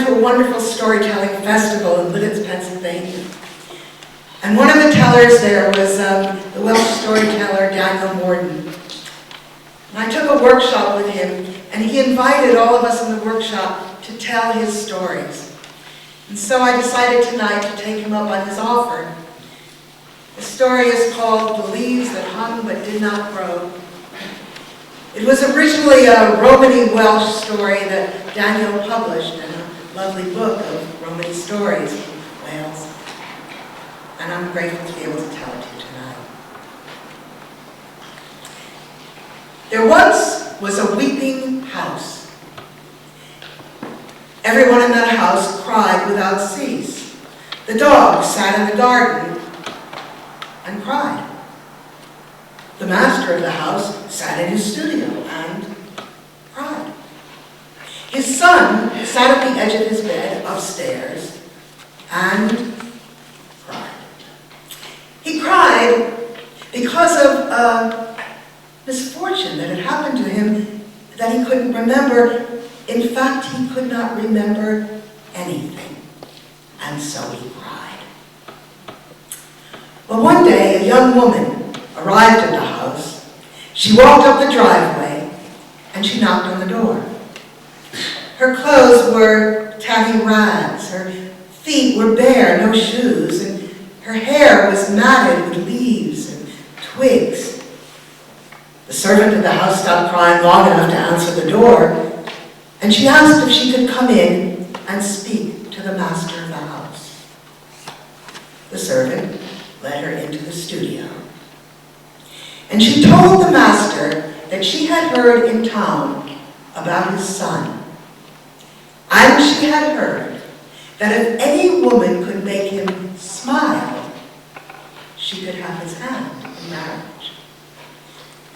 to a wonderful storytelling festival in Lidditz, Pennsylvania. And one of the tellers there was the Welsh storyteller Daniel Morden. And I took a workshop with him, and he invited all of us in the workshop to tell his stories. And so I decided tonight to take him up on his offer. The story is called The Leaves That Hung But Did Not Grow. It was originally a Romany Welsh story that Daniel published in a lovely book of Romany stories from Wales. And I'm grateful to be able to tell it to you tonight. There once was a weeping house. Everyone in that house cried without cease. The dog sat in the garden and cried. The master of the house sat in his studio and cried. His son sat at the edge of his bed upstairs and cried. He cried because of a misfortune that had happened to him that he couldn't remember. In fact, he could not remember anything, and so he cried. Well, one day, a young woman arrived at the house. She walked up the driveway, and she knocked on the door. Her clothes were tatty rags, her feet were bare, no shoes, and her hair was matted with leaves and twigs. The servant of the house stopped crying long enough to answer the door, and she asked if she could come in and speak to the master of the house. The servant led her into the studio, and she told the master that she had heard in town about his son, and she had heard that if any woman could make him smile, she could have his hand in marriage.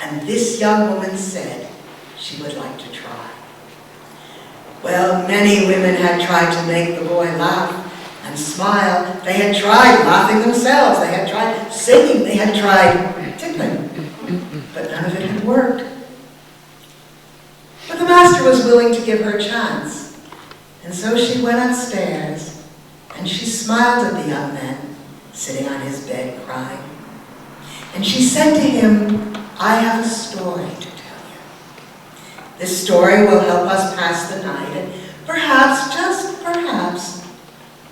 And this young woman said she would like to try. Well, many women had tried to make the boy laugh and smile. They had tried laughing themselves. They had tried singing. They had tried tickling. But none of it had worked. But the master was willing to give her a chance. And so she went upstairs, and she smiled at the young man sitting on his bed crying. And she said to him, I have a story to tell you. This story will help us pass the night, and perhaps, just perhaps,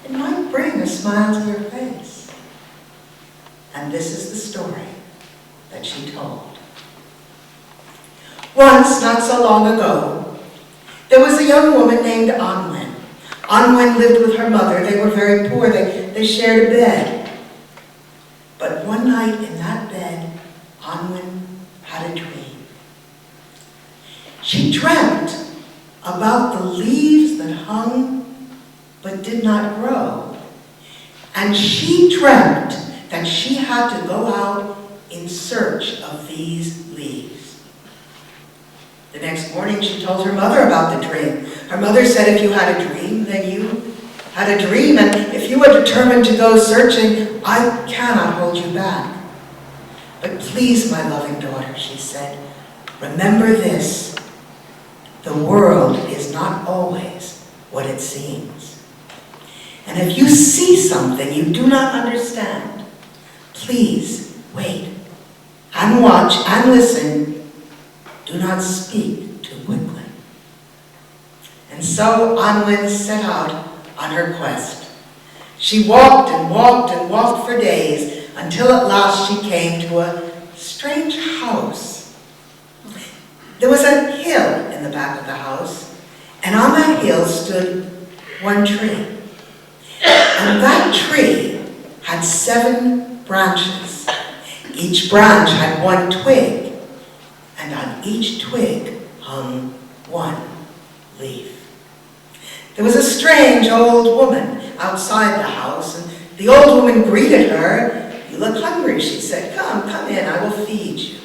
it might bring a smile to your face. And this is the story that she told. Once, not so long ago, there was a young woman named Anwen. Anwen lived with her mother. They were very poor. They shared a bed. But one night in that bed, Anwen had a dream. She dreamt about the leaves that hung but did not grow. And she dreamt that she had to go out in search of these leaves. The next morning, she told her mother about the dream. Her mother said, if you had a dream, then you had a dream, and if you were determined to go searching, I cannot hold you back. But please, my loving daughter, she said, remember this. The world is not always what it seems. And if you see something you do not understand, please wait and watch and listen. Do not speak too quickly. And so Anwen set out on her quest. She walked and walked and walked for days until at last she came to a strange house. There was a hill in the back of the house, and on that hill stood one tree. And that tree had 7 branches. Each branch had 1 twig. And on each twig hung 1 leaf. There was a strange old woman outside the house, and the old woman greeted her. You look hungry, she said. Come in, I will feed you.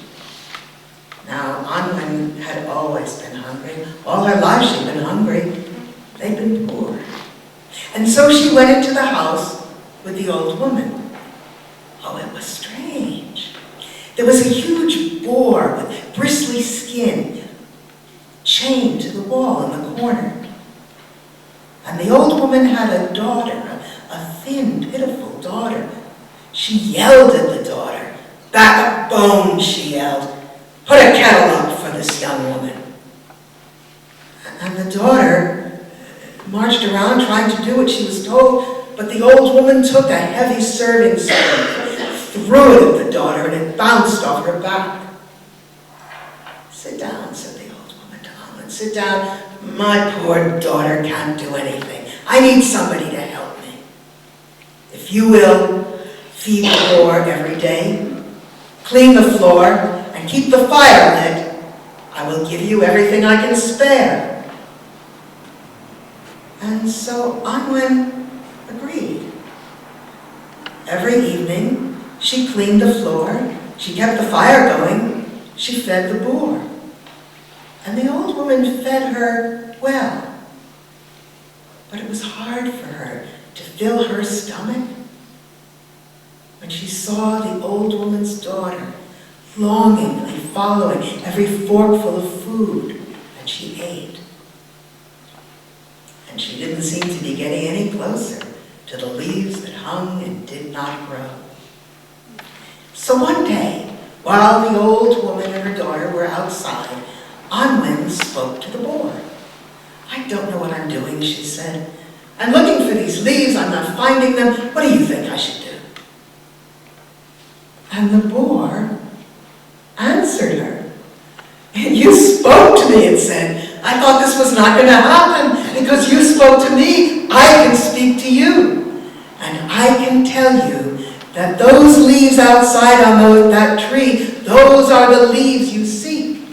Now, Anwen had always been hungry. All her life she'd been hungry. They'd been poor. And so she went into the house with the old woman. Oh, it was strange. There was a huge boar with bristly skin chained to the wall in the corner. And the old woman had a daughter, a thin, pitiful daughter. She yelled at the daughter. "Back of bones," she yelled. "Put a kettle up for this young woman." And the daughter marched around trying to do what she was told, but the old woman took a heavy serving spoon, threw it at the daughter, and it bounced off her back. "Sit down," said the old woman to Amlin. "Sit down. My poor daughter can't do anything. I need somebody to help me. If you will feed the poor every day, clean the floor, and keep the fire lit, I will give you everything I can spare." And so Amlin agreed. Every evening, she cleaned the floor, she kept the fire going, she fed the boar. And the old woman fed her well. But it was hard for her to fill her stomach when she saw the old woman's daughter longingly following every forkful of food that she ate. And she didn't seem to be getting any closer to the leaves that hung and did not grow. So one day, while the old woman and her daughter were outside, Amlin spoke to the boar. "I don't know what I'm doing," she said. "I'm looking for these leaves, I'm not finding them. What do you think I should do?" And the boar answered her. "You spoke to me," it said. "I thought this was not going to happen. Because you spoke to me, I can speak to you. And I can tell you that those leaves outside on that tree, those are the leaves you seek.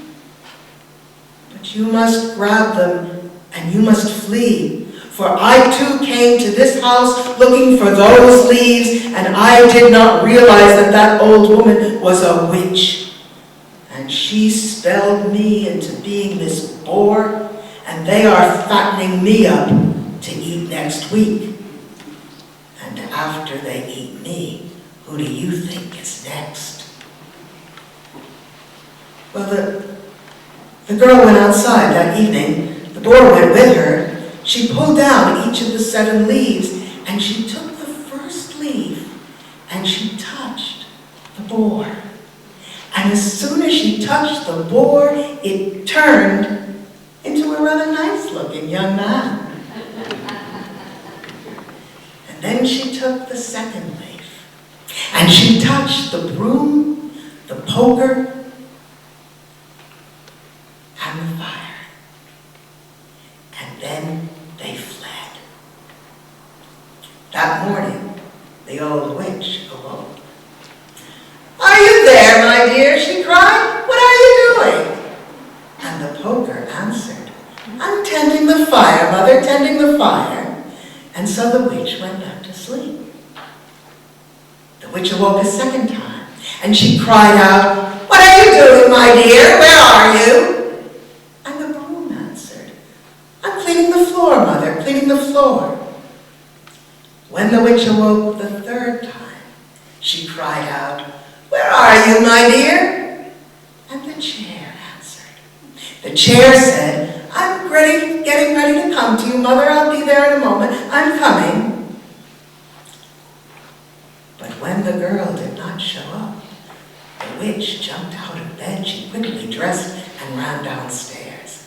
But you must grab them and you must flee. For I too came to this house looking for those leaves, and I did not realize that that old woman was a witch. And she spelled me into being this boar, and they are fattening me up to eat next week. And after they eat me, who do you think is next?" Well, the girl went outside that evening. The boar went with her. She pulled down each of the 7 leaves, and she took the first leaf, and she touched the boar. And as soon as she touched the boar, it turned into a rather nice-looking young man. And then she took the second leaf, and she touched the broom, the poker, and the fire. And then they fled. That morning, the old witch awoke. "Are you there, my dear?" she cried. "What are you doing?" And the poker answered, "I'm tending the fire, Mother, tending the fire." And so the witch went back to sleep. The witch awoke a second time, and she cried out, "What are you doing, my dear? Where are you?" And the broom answered, "I'm cleaning the floor, Mother, cleaning the floor." When the witch awoke the third time, she cried out, "Where are you, my dear?" And the chair answered. The chair said, "I'm getting ready to come to you, Mother. I'll be there in a moment. I'm coming." But when the girl did not show up, the witch jumped out of bed. She quickly dressed and ran downstairs.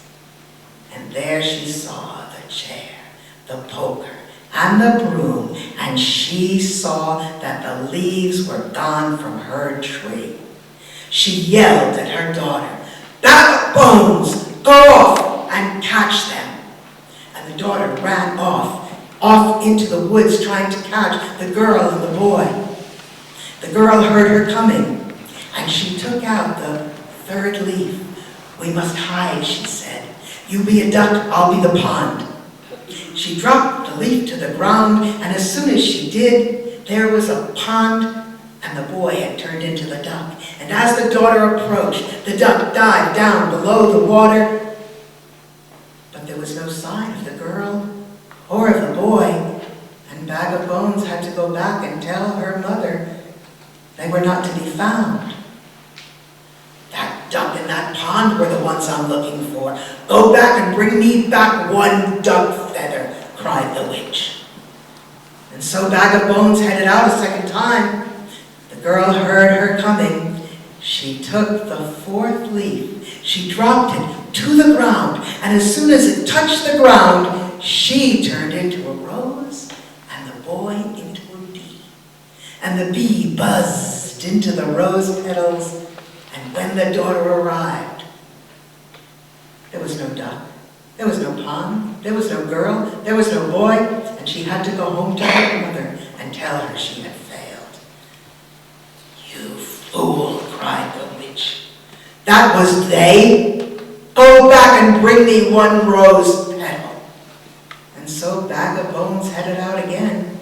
And there she saw the chair, the poker, and the broom, and she saw that the leaves were gone from her tree. She yelled at her daughter, "Back bones, go off and catch them." And the daughter ran off into the woods trying to catch the girl and the boy. The girl heard her coming, and she took out the third leaf. "We must hide," she said. "You be a duck, I'll be the pond." She dropped the leaf to the ground, and as soon as she did, there was a pond, and the boy had turned into the duck. And as the daughter approached, the duck dived down below the water, but there was no sign of the girl or of the boy, and Bag of Bones had to go back and tell her mother they were not to be found. "That duck and that pond were the ones I'm looking for. Go back and bring me back one duck feather," cried the witch. And so Bag of Bones headed out a second time. The girl heard her coming. She took the fourth leaf. She dropped it to the ground, and as soon as it touched the ground, she turned into a rose, and the boy into a bee. And the bee buzzed into the rose petals, and when the daughter arrived, there was no duck, there was no pond, there was no girl, there was no boy, and she had to go home to her mother and tell her she had failed. "You fool," cried the witch. "That was they. Go back and bring me one rose petal." And so Bag of Bones headed out again.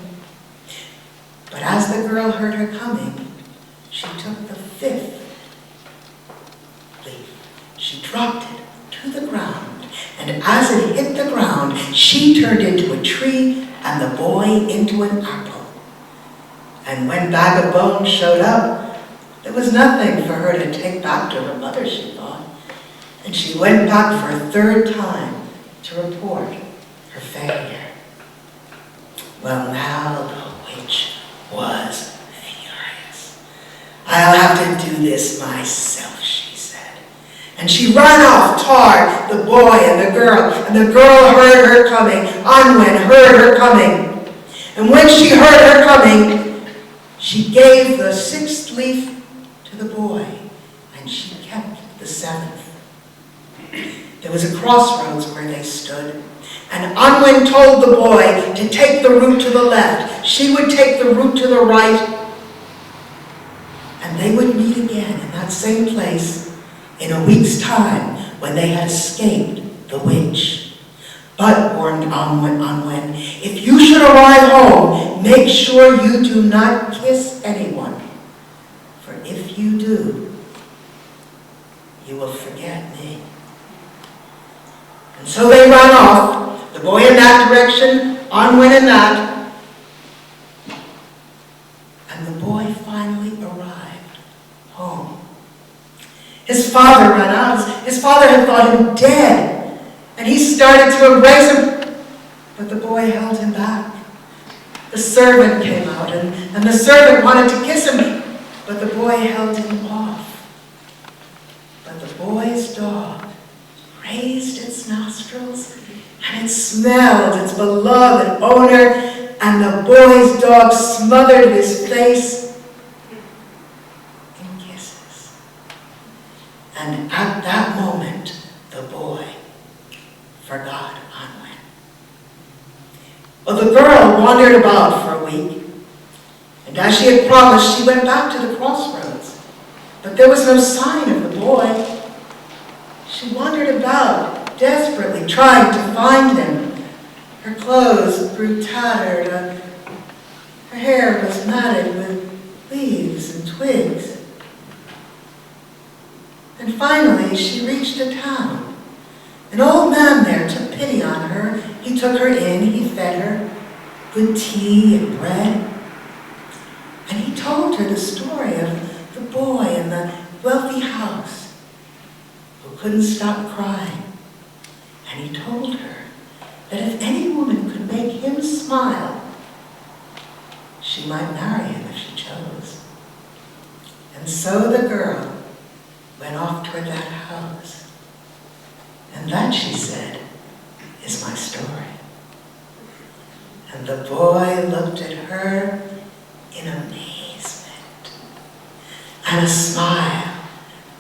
But as the girl heard her coming, she took the fifth leaf. She dropped it to the ground, and as it hit the ground, she turned into a tree and the boy into an apple. And when Bag of Bones showed up, there was nothing for her to take back to her mother, she thought. And she went back for a third time to report her failure. Well, now the witch was furious. "I'll have to do this myself," she said. And she ran off toward the boy and the girl heard her coming. Anwen heard her coming. And when she heard her coming, she gave the sixth leaf to the boy, and she kept the seventh. There was a crossroads where they stood, and Anwen told the boy to take the route to the left. She would take the route to the right, and they would meet again in that same place in a week's time when they had escaped the witch. "But," warned Anwen, "if you should arrive home, make sure you do not kiss anyone, for if you do, you will forget me." And so they ran off, the boy in that direction, Anwen in that, and the boy finally arrived home. His father ran out. His father had thought him dead, and he started to embrace him, but the boy held him back. The servant came out, and the servant wanted to kiss him, but the boy held him off. But the boy's dog raised its nostrils, and it smelled its beloved owner, and the boy's dog smothered his face in kisses. And at that moment, the boy forgot Anwen. Well, the girl wandered about for a week, and as she had promised, she went back to the crossroads. But there was no sign of the boy. She wandered about, desperately trying to find him. Her clothes grew tattered, her hair was matted with leaves and twigs. And finally, she reached a town. An old man there took pity on her. He took her in, he fed her good tea and bread. And he told her the story of the boy in the wealthy house who couldn't stop crying. And he told her that if any woman could make him smile, she might marry him if she chose. And so the girl went off toward that house. And that, she said, is my story. And the boy looked at her in amazement, and a smile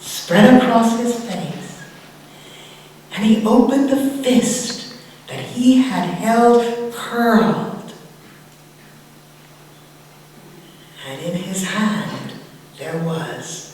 spread across his face. And he opened the fist that he had held curled. And in his hand there was